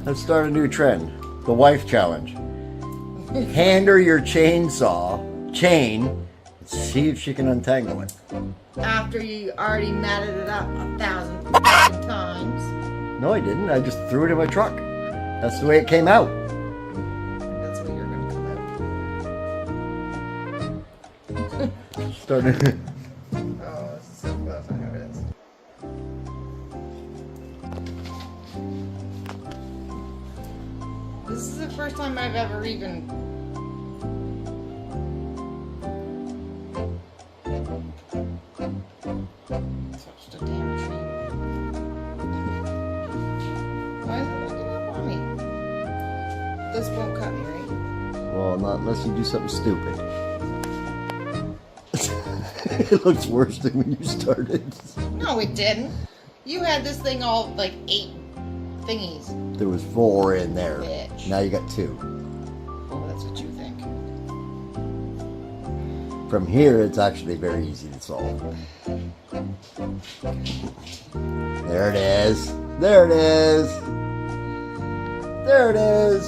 Let's start a new trend. The wife challenge. Hand her your chainsaw chain and see if she can untangle it. After you already matted it up 1,000 times. No, I didn't. I just threw it in my truck. That's the way it came out. That's what you're going to come out. Started. Oh, this is so close. I know it is. This is the first time I've ever even... touched a damn tree. Why is it looking up on me? This won't cut me, right? Well, not unless you do something stupid. It looks worse than when you started. No, it didn't. You had this thing all like 8 thingies. There was 4 in there. Bitch. Now you got 2. Oh, that's what you think. From here, it's actually very easy to solve. There it is. There it is. There it is.